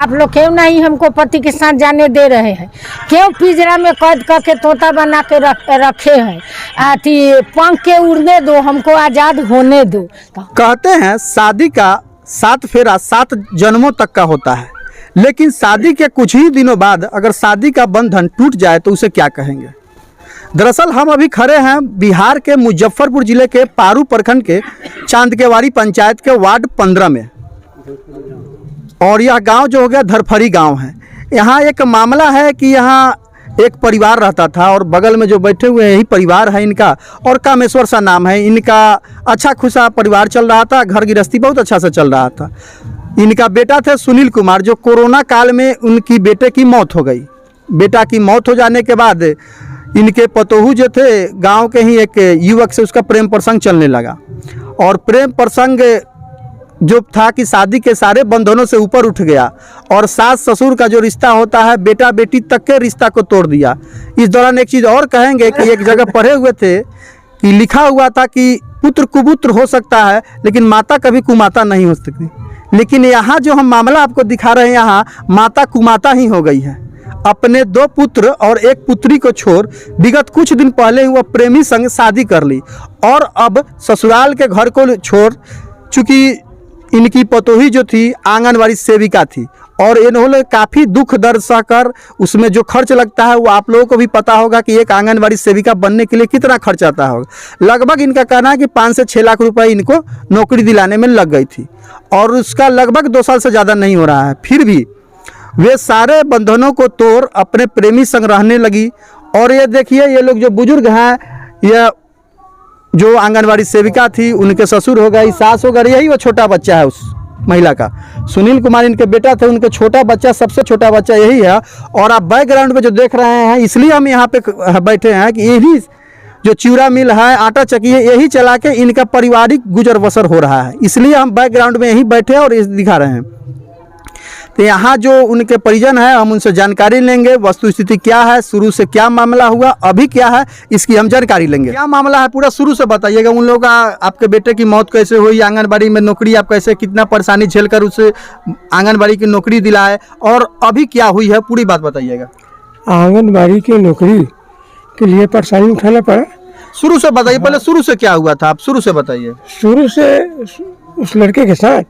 आप लोग क्यों नहीं हमको पति के साथ जाने दे रहे हैं? क्यों पिंजरा में कैद करके तोता बना के रखे हैं? पंख के उड़ने दो, हमको आज़ाद होने दो। कहते हैं शादी का 7 फेरा 7 जन्मों तक का होता है, लेकिन शादी के कुछ ही दिनों बाद अगर शादी का बंधन टूट जाए तो उसे क्या कहेंगे? दरअसल हम अभी खड़े हैं बिहार के मुजफ्फरपुर जिले के पारू प्रखंड के चांदकेवाड़ी पंचायत के वार्ड 15 में, और यह गांव जो हो गया धरफरी गांव है। यहाँ एक मामला है कि यहाँ एक परिवार रहता था और बगल में जो बैठे हुए यही परिवार है इनका, और कामेश्वर सा नाम है इनका। अच्छा खुशा परिवार चल रहा था, घर गृहस्थी बहुत अच्छा से चल रहा था। इनका बेटा थे सुनील कुमार, जो कोरोना काल में उनकी बेटे की मौत हो गई। बेटा की मौत हो जाने के बाद इनके पतोहू जो थे गांव के ही एक युवक से उसका प्रेम प्रसंग चलने लगा, और प्रेम प्रसंग जो था कि शादी के सारे बंधनों से ऊपर उठ गया, और सास ससुर का जो रिश्ता होता है बेटा बेटी तक के रिश्ता को तोड़ दिया। इस दौरान एक चीज़ और कहेंगे कि एक जगह पढ़े हुए थे कि लिखा हुआ था कि पुत्र कुपुत्र हो सकता है लेकिन माता कभी कुमाता नहीं हो सकती। लेकिन यहाँ जो हम मामला आपको दिखा रहे हैं, यहाँ माता कुमाता ही हो गई है। अपने 2 पुत्र और 1 पुत्री को छोड़ विगत कुछ दिन पहले ही वह प्रेमी संग शादी कर ली, और अब ससुराल के घर को छोड़, चूँकि इनकी पतोही जो थी आंगनवाड़ी सेविका थी, और इन्होंने काफ़ी दुख दर्द सहकर उसमें जो खर्च लगता है वो आप लोगों को भी पता होगा कि एक आंगनवाड़ी सेविका बनने के लिए कितना खर्च आता होगा। लगभग इनका कहना है कि 5 से 6 लाख रुपए इनको नौकरी दिलाने में लग गई थी, और उसका लगभग 2 साल से ज़्यादा नहीं हो रहा है। फिर भी वे सारे बंधनों को तोड़ अपने प्रेमी संग रहने लगी। और ये देखिए, ये लोग जो बुजुर्ग हैं, यह जो आंगनवाड़ी सेविका थी उनके ससुर हो गई, सास हो गई, यही वो छोटा बच्चा है उस महिला का। सुनील कुमार इनके बेटा थे, उनके छोटा बच्चा, सबसे छोटा बच्चा यही है। और आप बैकग्राउंड में जो देख रहे हैं, इसलिए हम यहाँ पे बैठे हैं कि यही जो चिवड़ा मिल है, आटा चक्की है, यही चला के इनका पारिवारिक गुजर बसर हो रहा है। इसलिए हम बैकग्राउंड में यहीं बैठे और इस दिखा रहे हैं। तो यहाँ जो उनके परिजन है, हम उनसे जानकारी लेंगे, वस्तु स्थिति क्या है, शुरू से क्या मामला हुआ, अभी क्या है, इसकी हम जानकारी लेंगे। क्या मामला है पूरा शुरू से बताइएगा। उन लोगों का, आपके बेटे की मौत कैसे हुई, आंगनबाड़ी में नौकरी आप कैसे, कितना परेशानी झेलकर उसे आंगनबाड़ी की नौकरी दिलाए, और अभी क्या हुई है, पूरी बात बताइएगा। आंगनबाड़ी की नौकरी के लिए परेशानी उठाना पड़ा। शुरू से बताइए, पहले शुरू से क्या हुआ था, आप शुरू से बताइए। शुरू से उस लड़के के साथ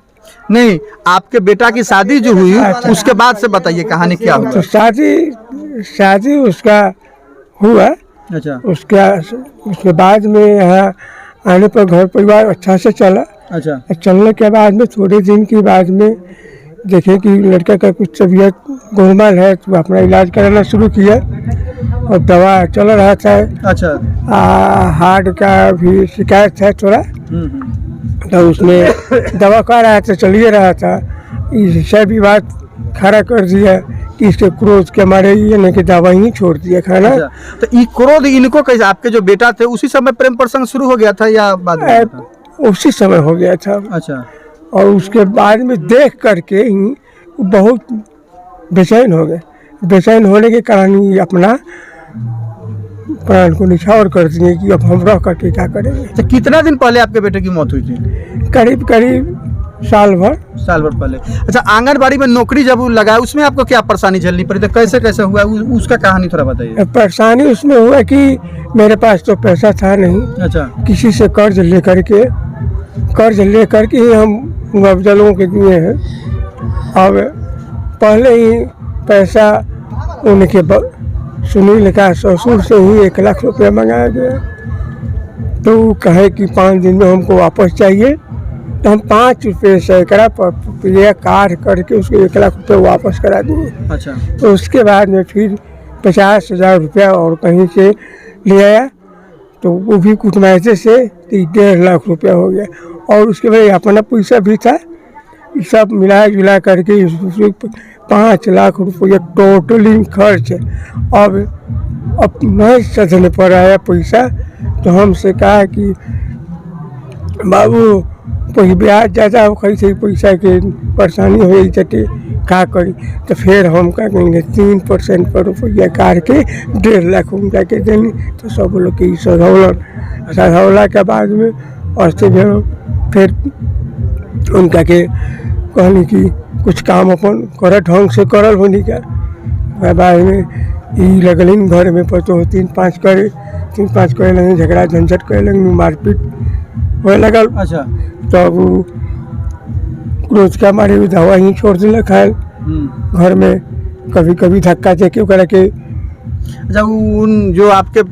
नहीं, आपके बेटा की शादी जो हुई उसके बाद से बताइए कहानी क्या हुआ। तो शादी उसका हुआ। अच्छा। उसके बाद में यहाँ आने पर घर परिवार अच्छा से चला। अच्छा। चलने के बाद में थोड़े दिन के बाद में देखे कि लड़का का कुछ तबीयत गोलमाल है, तो अपना इलाज कराना शुरू किया, और दवा चल रहा था। अच्छा। हार्ट का भी शिकायत है थोड़ा, तो उसमें दवा कर रहा था, चलिए रहा था। इससे भी बात खड़ा कर दिया कि इसके क्रोध के मारे ये नहीं कि दवा ही छोड़ दिया खाना। अच्छा। तो ये क्रोध इनको कैसे, आपके जो बेटा थे उसी समय प्रेम प्रसंग शुरू हो गया था या बाद में? उसी समय हो गया था। अच्छा। और उसके बाद में देख करके ही बहुत बेचैन हो गए। बेचैन होने के कारण ही अपना प्राण को निछावर कर दिए कि अब हम रह करके क्या करेंगे। तो कितना दिन पहले आपके बेटे की मौत हुई थी? करीब साल भर पहले। अच्छा, आंगनबाड़ी में नौकरी जब लगाया उसमें आपको क्या परेशानी झेलनी पड़ी, तो कैसे कैसे हुआ उसका कहानी थोड़ा बताइए। परेशानी उसमें हुआ कि मेरे पास तो पैसा था नहीं। अच्छा। किसी से कर्ज लेकर के ही हम मुआवजा के दिए हैं। अब पहले ही पैसा उनके सुनील का ससुर से ही 1 लाख रुपया मंगाया गया, तो वो कहे कि 5 दिन में हमको वापस चाहिए। तो हम 5 रुपये सैकड़ा पर काट करके उसको 1 लाख रुपये वापस करा दिए। अच्छा। तो उसके बाद में फिर 50,000 रुपया और कहीं से ले आया, तो वो भी कुटमाइते से 1.5 लाख रुपया हो गया। और उसके बाद अपना पैसा भी था, सब मिला जुला करके 5 लाख रुपया टोटली खर्च। अब नहीं सधने पर आया पैसा, तो हमसे कहा कि बाबू कोई ब्याज ज़्यादा हो, कैसे पैसा के परेशानी हो जाती क्या करी। तो फिर हम क्या कहेंगे 3% पर रुपया काट के 1.5 लाख उनका के देनी। तो सब लोग की सधौला के बाद में और फिर उनका के कहने की कुछ काम अपन कर ढंग से करल होनी का बाद में ई लगलिन घर में पतो 3-5 करे लगे झगड़ा झंझट करे लगे मारपीट होए लगल। अच्छा। तब क्रोध का मारे दवा ही छोड़ दिल खाए घर में कभी कभी धक्का दे के ओकरा के। अच्छा, उन जो आपके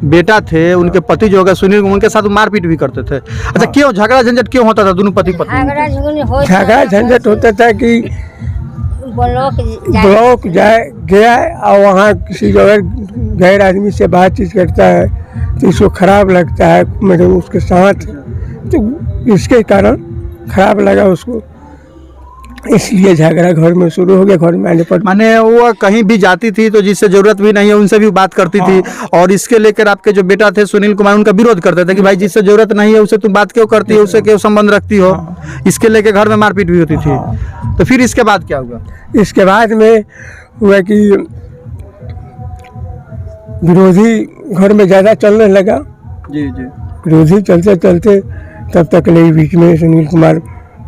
बेटा थे उनके पति जो होगा सुनील, उनके साथ मारपीट भी करते थे। अच्छा, क्यों झगड़ा झंझट क्यों होता था दोनों पति पत्नी? झगड़ा झंझट होता था कि ब्लॉक जाए गया और वहाँ किसी जगह गैर आदमी से बातचीत करता है तो इसको खराब लगता है, मतलब उसके साथ, तो इसके कारण खराब लगा उसको, इसलिए झगड़ा घर में शुरू हो गया। घर में आने पर माने वो कहीं भी जाती थी तो जिससे जरूरत भी नहीं है उनसे भी बात करती थी, और इसके लेकर आपके जो बेटा थे सुनील कुमार उनका विरोध करते थे कि भाई जिससे जरूरत नहीं है उससे तुम बात क्यों करती हो, उससे क्यों संबंध रखती हो। इसके लेकर घर में मारपीट भी होती थी। तो फिर इसके बाद क्या हुआ? इसके बाद में हुआ कि विरोधी घर में ज़्यादा चलने लगा। जी जी। विरोधी चलते चलते तब तक नहीं, बीच में सुनील कुमार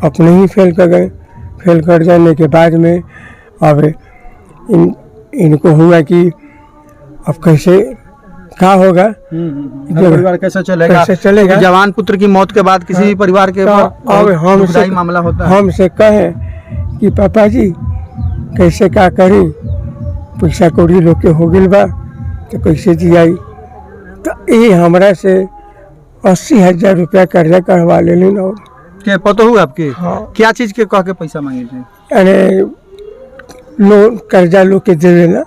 अपने ही फेल कर गए। फेल कर जाने के बाद में अब इनको हुआ कि अब कैसे क्या होगा, परिवार कैसे चलेगा? जवान पुत्र की मौत के बाद किसी परिवार के ऊपर मामला होता है। हमसे कहे कि पापा जी कैसे क्या करी, पैसा कौड़ी लोग के हो गई बा तो कैसे दियाई, तो ये हमरा से 80,000 रुपया कर्जा करवा लेलिन। और क्या पता हुआ आपके? हाँ। क्या चीज के कह के पैसा मांगे थे? अरे लोन कर्जा लोग के दे देना।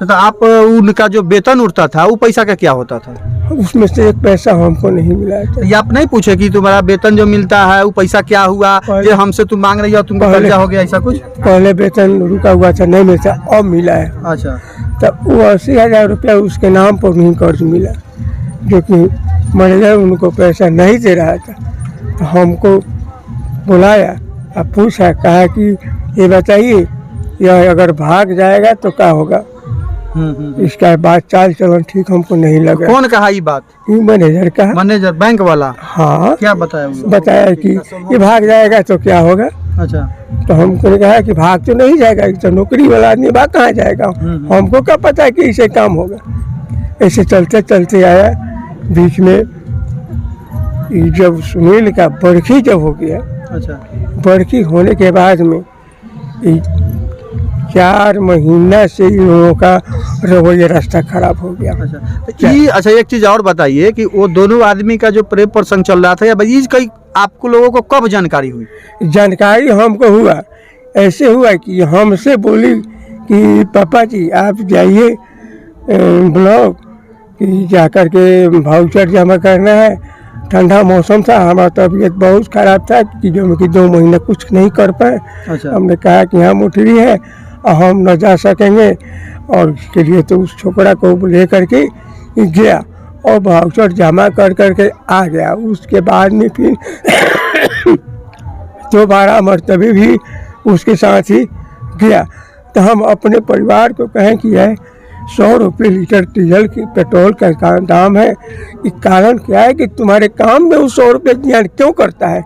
तो आप उनका जो वेतन उठता था वो पैसा का क्या होता था? उसमें से एक पैसा हमको नहीं मिला था। ये आप नहीं पूछे कि तुम्हारा वेतन जो मिलता है वो पैसा क्या हुआ, जो हमसे तुम मांग रही हो, तुमको कर्जा हो गया, ऐसा कुछ? पहले वेतन रुका हुआ था, नहीं मिलता, अब मिला है। अच्छा। तब वो 80,000 रुपया उसके नाम पर नहीं कर्ज मिला, जो कि मैनेजर उनको पैसा नहीं दे रहा था। तो हमको बुलाया और पूछा, कहा कि ये बताइए यह अगर भाग जाएगा तो क्या होगा। इसका बाद चाल चलन ठीक हमको नहीं लगा। कौन कहा ये बात? ये मैनेजर कहा। मैनेजर बैंक वाला? हाँ। क्या बताया? बताया कि ये भाग जाएगा तो क्या होगा। अच्छा। तो हमको कहा कि भाग तो नहीं जाएगा, तो नौकरी वाला आदमी भाग कहाँ जाएगा, हमको क्या पता है कि इसे काम होगा। ऐसे चलते चलते आया, बीच में जब सुनील का बरखी जब हो गया। अच्छा। बरखी होने के बाद में 4 महीना से इन लोगों का रवैया रास्ता खराब हो गया। अच्छा, एक चीज और बताइए कि वो दोनों आदमी का जो प्रेम प्रसंग चल रहा था, या भाई कई आपको लोगों को कब जानकारी हुई? जानकारी हमको हुआ, ऐसे हुआ कि हमसे बोली कि पापा जी आप जाइए ब्लॉक कि जाकर के वाउचर जमा करना है। ठंडा मौसम था, हमारा तबीयत बहुत ख़राब था कि जो कि 2 महीना कुछ नहीं कर पाए। अच्छा। हमने कहा कि हम उठरी है और हम न जा सकेंगे, और इसके लिए तो उस छोकरा को ले करके गया और वाउचर जमा कर करके आ गया। उसके बाद में फिर दोबारा मरतबे भी उसके साथ ही गया। तो हम अपने परिवार को कहें कि है 100 रुपये लीटर डीजल की पेट्रोल का दाम है, इस कारण क्या है कि तुम्हारे काम में वो 100 रुपये ज्ञान क्यों करता है,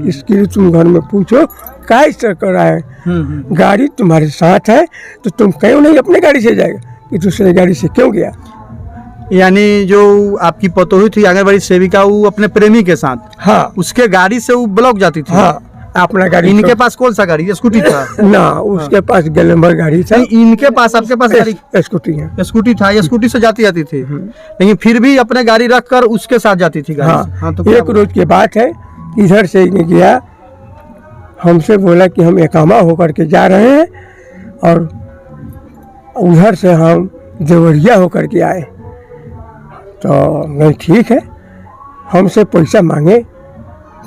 इसके लिए तुम घर में पूछो क्या इस तरह कर रहा है। गाड़ी तुम्हारे साथ है तो तुम क्यों नहीं अपने गाड़ी से जाएगा, कि दूसरे गाड़ी से क्यों गया। यानी जो आपकी पतोही थी आंगनबाड़ी सेविका, वो अपने प्रेमी के साथ, हाँ, उसके गाड़ी से वो ब्लॉक जाती थी। हाँ, अपना गाड़ी। इनके पास कौन सा गाड़ी? स्कूटी था ना, उसके पास ग्लैमर गाड़ी था। इनके पास, आपके पास गाड़ी? स्कूटी है। स्कूटी था, ये स्कूटी से जाती थी, लेकिन फिर भी अपने गाड़ी रखकर उसके साथ जाती थी गाड़ी। हाँ, तो एक रोज की बात है, इधर से गया, हमसे बोला कि हम एकामा होकर के जा रहे हैं, और उधर से हम देवरिया होकर के आए। तो नहीं ठीक है, हमसे पैसा मांगे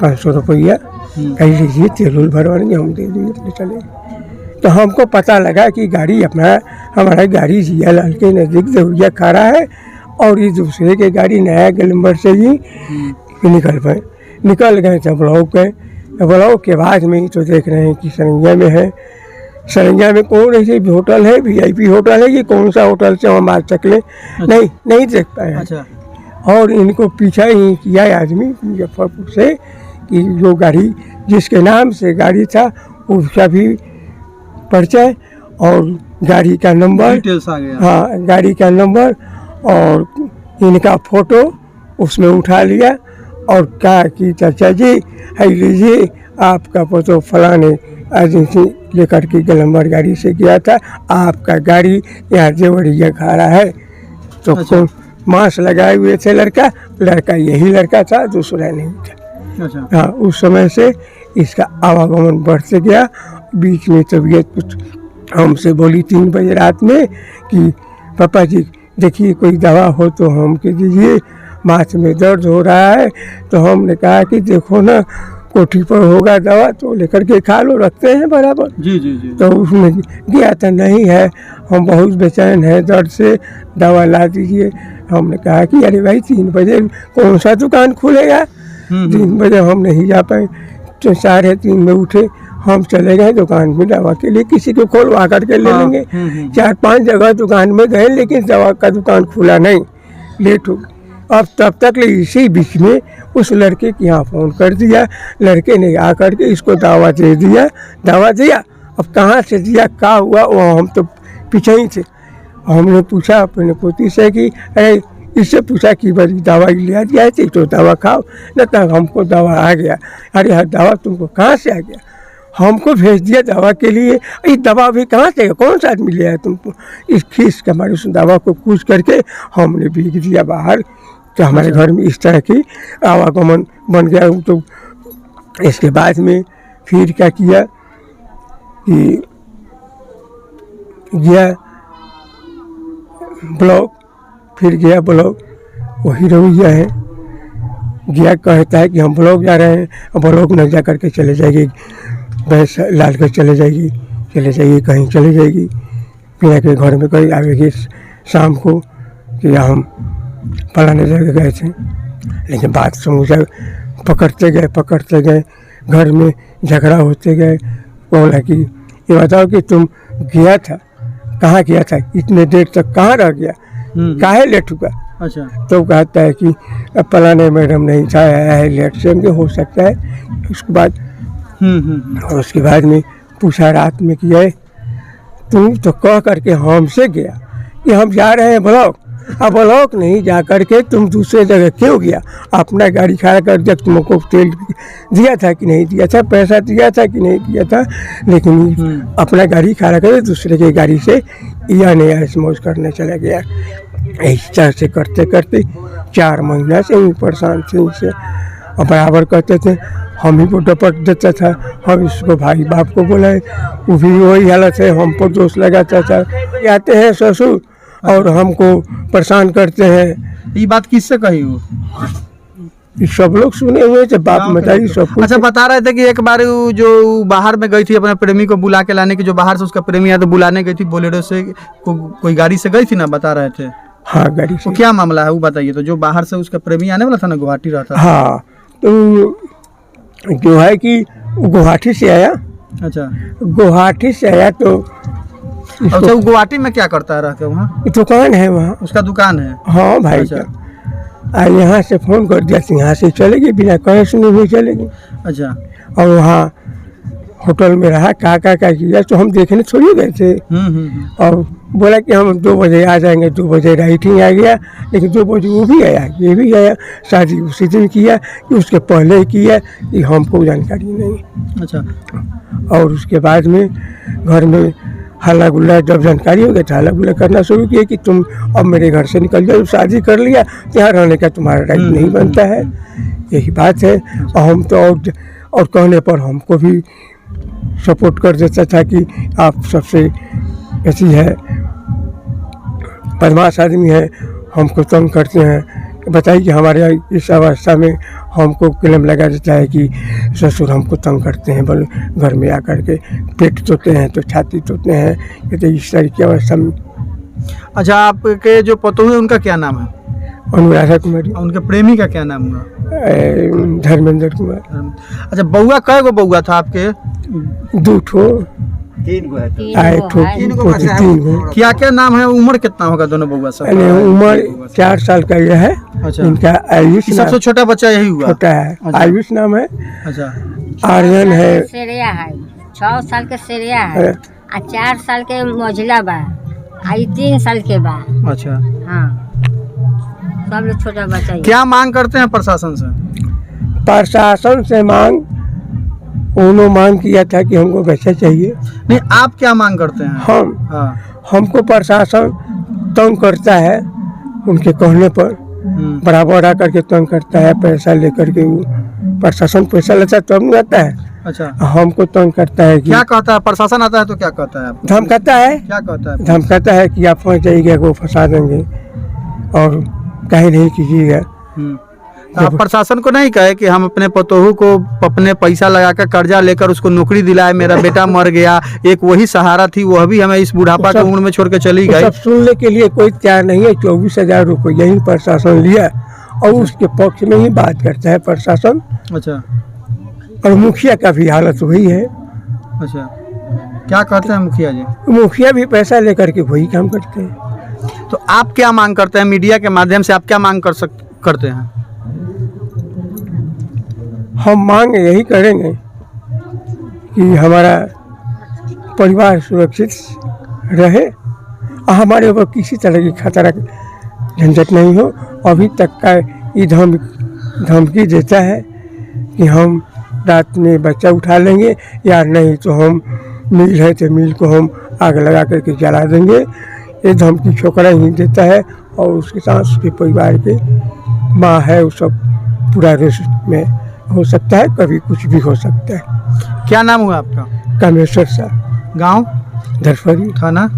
500 रुपया, कहीं लीजिए तेल भरवाएंगे, हम दे दिए चले। तो हमको पता लगा कि गाड़ी हमारा गाड़ी जिया लाल के नज़दीक देवरिया खड़ा है, और ये दूसरे के गाड़ी नया ग्लैमर से ही निकल गए। तब ब्लॉक गए, ब्लॉक के बाद में तो देख रहे हैं कि सरंगिया में है। सरंगिया में कौन ऐसे होटल है, VIP होटल है, कि कौन सा होटल से हम मार सकले। अच्छा। नहीं देख पाए। अच्छा। और इनको पीछा ही किया आदमी मुजफ्फरपुर से, कि जो गाड़ी जिसके नाम से गाड़ी था उसका भी परिचय और गाड़ी का नंबर, डिटेल्स आ गया। हाँ गाड़ी का नंबर और इनका फोटो उसमें उठा लिया और कहा कि चाचा जी है लीजिए आपका फोटो फलाने एजेंसी लेकर के ग्लैमर गाड़ी से गया था, आपका गाड़ी यहाँ जेवरिया खड़ा है। तो अच्छा। मास्क लगाए हुए थे लड़का यही लड़का था, दूसरा नहीं था। अच्छा। हाँ उस समय से इसका आवागमन बढ़ते गया। बीच में तबीयत कुछ हमसे बोली 3 बजे रात में कि पापा जी देखिए कोई दवा हो तो हमको दीजिए, माथ में दर्द हो रहा है। तो हमने कहा कि देखो ना कोठी पर होगा दवा तो लेकर के खा लो, रखते हैं बराबर। जी जी जी। तो उसमें गया था, नहीं है, हम बहुत बेचैन हैं दर्द से, दवा ला दीजिए। हमने कहा कि अरे भाई 3 बजे कौन सा दुकान खुलेगा, 3 बजे हम नहीं जा पाए। तो 3:30 में उठे, हम चले गए दुकान में दवा के लिए, किसी को खोलवा करके ले लेंगे। 4-5 जगह दुकान में गए लेकिन दवा का दुकान खुला नहीं, लेट हो गई। अब तब तक इसी बीच में उस लड़के के यहाँ फ़ोन कर दिया, लड़के ने आकर के इसको दवा दिया। अब कहाँ से दिया, क्या हुआ, वो हम तो पीछे ही थे। हमने पूछा अपने पोती से कि अरे इससे पूछा कि बड़ी दवाई ले दिया थी तो दवा खाओ न, तब हमको दवा आ गया। अरे यार दवा तुमको कहाँ से आ गया, हमको भेज दिया दवा के लिए, ये दवा भी कहाँ से, कौन सा आदमी ले आया तुमको। इस खीस के हमारे उस दवा को कूच करके हमने भीग दिया बाहर। तो हमारे घर में इस तरह की आवागमन बन गया। तो इसके बाद में फिर क्या किया कि गया ब्लॉक, फिर गया ब्लॉक, वही रवैया है। गया कहता है कि हम ब्लॉक जा रहे हैं, ब्लॉक न जा करके चले जाएगी, भैंस लाल कर चले जाएगी कहीं चले जाएगी, पिया के घर में कहीं आवेगी शाम को कि हम फलाने जगह गए थे। लेकिन बात समझा, पकड़ते गए, घर में झगड़ा होते गए। बोला कि ये बताओ कि तुम गया था, कहाँ गया था, इतने देर तक कहाँ रह गया, काहे लेट हुआ। अच्छा। तो कहता है कि फलाने मैडम नहीं था, आया है लेट से, हो सकता है। उसके बाद और उसके बाद में पूछा रात में कि तुम तो कह करके हमसे गया कि हम जा रहे हैं ब्लॉक, अब ब्लॉक नहीं जा करके तुम दूसरे जगह क्यों गया, अपना गाड़ी खड़ा कर दिया, तुमको तेल दिया था कि नहीं दिया था, पैसा दिया था कि नहीं दिया था, लेकिन अपना गाड़ी खड़ा कर दूसरे की गाड़ी से या नहीं ऐसे मौज करने चला गया। इस तरह से करते करते 4 महीना से ही परेशान थे इनसे। और बराबर कहते थे हम ही को डपट देता था, हम इसको भाई बाप को बोले, वो भी वही हालत है, हम पर दोष लगाता था। आते हैं ससुर और हमको परेशान करते हैं। ये बात किससे कही हो? सब लोग सुने हुए थे, बाप मताई सब कुछ। अच्छा, बता रहे थे कि एक बार जो बाहर में गई थी अपने प्रेमी को बुला के लाने की, जो बाहर से उसका प्रेमी आया तो बुलाने गई थी बोलेरो से, कोई गाड़ी से गई थी ना, बता रहे थे। हाँ गाड़ी से। तो क्या मामला है वो बताइए। तो जो बाहर से उसका प्रेमी आने वाला था ना, गुवाहाटी रहता था। हाँ तो जो है कि गुवाहाटी से आया। अच्छा, गुवाहाटी से आया तो अच्छा, वो गुवाहाटी में क्या करता है रह के वहाँ? दुकान है वहाँ, उसका दुकान है। हाँ भाई। अच्छा। का यहाँ से फ़ोन कर दिया, यहाँ से चलेगी, बिना कहे सुने हुए चलेगी। अच्छा। और वहाँ होटल में रहा, का किया, तो हम देखने थोड़ी गए थे। और बोला कि हम 2 बजे आ जाएंगे, 2 बजे राइटिंग आ गया, लेकिन 2 बजे वो भी आया, ये भी आया। शादी उसी दिन किया कि उसके पहले ही किया कि हमको जानकारी नहीं। अच्छा। और उसके बाद में घर में हल्ला गुल्ला, जब जानकारी हो गया था हल्ला गुल्ला करना शुरू किया कि तुम अब मेरे घर से निकल जाओ, शादी कर लिया, यहाँ रहने का तुम्हारा राइट नहीं बनता है। यही बात है। और हम तो और कहने पर हमको भी सपोर्ट कर देता था कि आप सबसे ऐसी है, बदमाश आदमी है, हमको तंग करते हैं। बताइए कि हमारे इस अवस्था में हमको क्लेम लगा देता है कि ससुर हमको तंग करते हैं, बोले घर में आकर के पेट तोड़ते हैं तो छाती तोड़ते हैं, ये तो इस तरह की अवस्था में। अच्छा, आपके जो पतोह है उनका क्या नाम है? अनुराधा कुमारी। उनके प्रेमी का क्या नाम हुआ? धर्मेंद्र कुमार। अच्छा, बउआ कै गो बउआ था आपके? 2 ठो, 3 गो है। 3 गो। क्या क्या नाम है, उम्र कितना होगा दोनों बउआ सब? उम्र 4 साल का यह है। अच्छा। इनका आयुष सबसे छोटा बच्चा यही हुआ? छोटा है। अच्छा। आयुष नाम है। अच्छा। आर्यन है। 6 साल के सेरिया है आ 4 साल के मझिला बा आ 3 साल के बा। अच्छा, हाँ, सब लोग छोटा बच्चा ही। क्या मांग करते हैं प्रशासन से? प्रशासन से उन्होंने मांग किया था कि हमको पैसा चाहिए। नहीं, आप क्या मांग करते हैं? हाँ, हमको प्रशासन तंग करता है, उनके कहने पर बराबर आकर के तंग करता है। पैसा लेकर के वो प्रशासन पैसा लेता है तब नहीं आता है। अच्छा, हमको तंग करता है कि क्या कहता है? प्रशासन आता है तो क्या कहता है आपको? धमकाता है, क्या कहता है? धमकाता है कि आप फंस जाइएगा, वो फंसा देंगे और कहीं नहीं कीजिएगा। तो आप प्रशासन को नहीं कहे कि हम अपने पतोहू को अपने पैसा लगाकर कर्जा लेकर उसको नौकरी दिलाए, मेरा बेटा मर गया, एक वही सहारा थी, वह भी हमें इस बुढ़ापा की उम्र में छोड़ के चली गई। सब सुनने के लिए कोई तैयार नहीं है। 24,000 रुपये ही प्रशासन लिया और उसके पक्ष में ही बात करता है प्रशासन। अच्छा, और मुखिया का भी हालत वही है। अच्छा, क्या कहते हैं मुखिया जी? मुखिया भी पैसा लेकर के वही काम करते हैं। तो आप क्या मांग करते हैं? मीडिया के माध्यम से आप क्या मांग करते हैं? हम मांग यही करेंगे कि हमारा परिवार सुरक्षित रहे और हमारे ऊपर किसी तरह की खतरा झंझट नहीं हो। अभी तक का ये धमकी देता है कि हम रात में बच्चा उठा लेंगे या नहीं तो हम मिल है तो मिल को हम आग लगा करके जला देंगे। ये धमकी छोकरा ही देता है और उसके साथ उसके परिवार के माँ है, वो सब पूरा रिस्क में हो सकता है, कभी कुछ भी हो सकता है। क्या नाम हुआ आपका? कामेश्वर सा, गांव धरफरी, थाना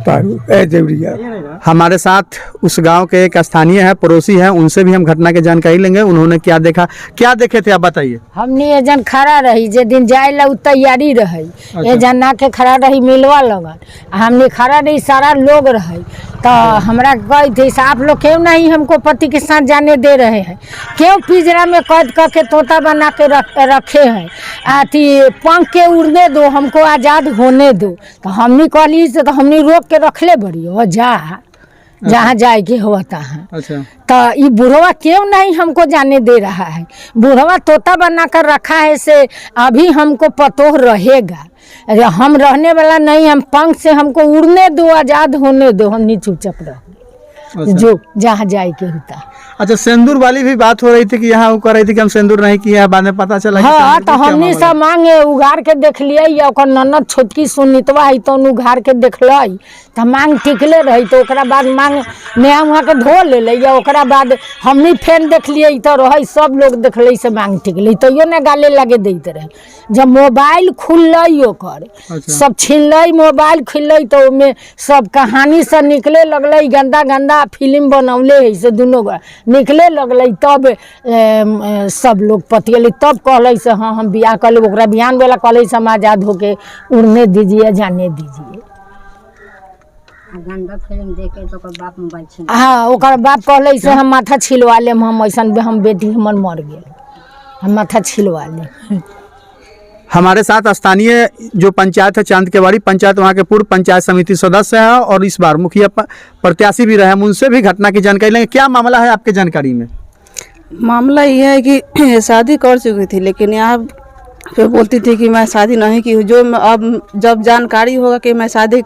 पारू, देवरिया। हमारे साथ उस गांव के एक स्थानीय है, पड़ोसी है, उनसे भी हम घटना की जानकारी लेंगे। उन्होंने क्या देखा, क्या देखे थे, आप बताइए। हमने ये जन खड़ा रही, जे दिन जाए ला उ तैयारी रही। ये जन ना के खड़ा रही मिलवा लगन, हमने खड़ा रही, सारा लोग रहे। तो हमरा कही थे आप लोग क्यों नहीं हमको पति के साथ जाने दे रहे हैं, क्यों पिंजरा में कैद करके तोता बना के रखे हैं, अथी पंख के उड़ने दो, हमको आज़ाद होने दो। तो हमने कहली से तो हमने रोक के रख ले बड़ी हो जहाँ जाए के होता है। अच्छा, तो ये बुढ़वा क्यों नहीं हमको जाने दे रहा है? बुढ़वा तोता बना कर रखा है से अभी हमको पतोह रहेगा, हम रहने वाला नहीं, हम पंख से हमको उड़ने दो, आज़ाद होने दो, हम नहीं चुपचाप रहो। जो जहाँ जाए के होता है। अच्छा, सिंदूर वाली भी बात हो रही थी कि यहाँ वो कर रही थी कि हम सिंदूर नहीं किए, बाद में पता चला। हाँ, तो हमने सब मांगे उघार के देख लिया, या ओकर ननद छोटकी सुनितवा है तो उघार के देख ली तो मांग टिकले रही। तो ओकरा बाद मांग नया वहाँ के धो ले, या ओकरा बाद हमने फेन देख लिए तो रही, सब लोग देख ली से मांग टिकली तो यो ने गाले लगे देते रहे। जब मोबाइल खुल ओकर सब छीन मोबाइल खुल तो ओमे सब कहानी से निकले लगल, गंदा गंदा फिल्म बनौले है से दोनों निकले लगल। तब सब लोग पतियली, तब कहले से हाँ हम बियाह कर लेब। ओकरा बिहान वाला कहले से हम आज़ाद होके उड़ने दीजिए, जाने दीजिए। गंदा फिल्म देखे तो ओकर बाप मोबाइल छीन, हाँ, ओकर बाप कहले से हम माथा छिलवा लेम, हम ऐसा हम बेटी हमर मर गए, हम माथा छिलवा लेम। हमारे साथ स्थानीय जो पंचायत है चांदकेवाड़ी पंचायत, वहाँ के पूर्व पंचायत समिति सदस्य है और इस बार मुखिया प्रत्याशी भी रहे। हम उनसे भी घटना की जानकारी लेंगे। क्या मामला है आपके जानकारी में? मामला ये है कि शादी कर चुकी थी, लेकिन यहाँ पे बोलती थी कि मैं शादी नहीं की हूँ। जो अब जब जानकारी होगा कि मैं शादी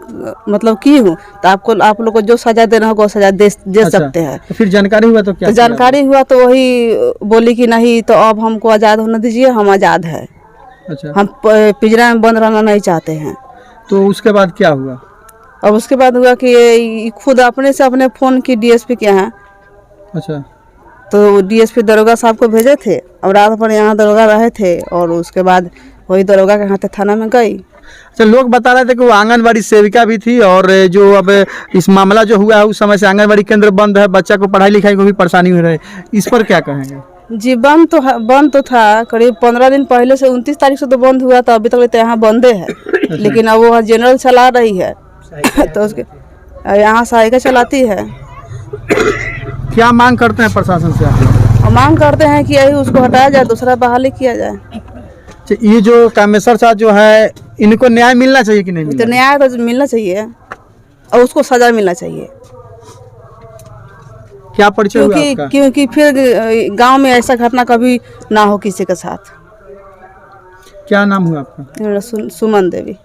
मतलब की हूँ तो आप लोग को जो सजा देना होगा वो सजा दे सकते हैं। तो फिर जानकारी हुआ तो क्या? तो जानकारी हुआ तो वही बोली कि नहीं, तो अब हमको आज़ाद होने दीजिए, हम आज़ाद है। अच्छा, हम पिंजरा में बंद रहना नहीं चाहते हैं। तो उसके बाद क्या हुआ? अब उसके बाद हुआ कि ये खुद अपने से अपने फ़ोन की डीएसपी के यहाँ, अच्छा, तो डीएसपी दरोगा साहब को भेजे थे। अब रात भर यहाँ दरोगा रहे थे और उसके बाद वही दरोगा के हाथ थाना में गई। अच्छा, लोग बता रहे थे कि वो आंगनबाड़ी सेविका भी थी और जो अब इस मामला जो हुआ है उस समय से आंगनबाड़ी केंद्र बंद है, बच्चा को पढ़ाई लिखाई को भी परेशानी हो रही है, इस पर क्या कहेंगे? जी, बंद तो था करीब 15 दिन पहले से। 29 तारीख से तो बंद हुआ था, अभी तक तो यहाँ बंदे है। लेकिन अब वो जनरल चला रही है तो उसके यहाँ सहायिका चलाती है। क्या मांग करते हैं प्रशासन से आप लोग? मांग करते हैं कि यही उसको हटाया जाए, दूसरा बहाली किया जाए। ये जो कामेश्वर साहब जो है, इनको न्याय मिलना चाहिए कि नहीं मिलना? तो न्याय तो मिलना चाहिए और उसको सजा मिलना चाहिए। क्या परिचय हुआ आपका? क्योंकि फिर गांव में ऐसा घटना कभी ना हो किसी के साथ। क्या नाम हुआ आपका? सुमन देवी।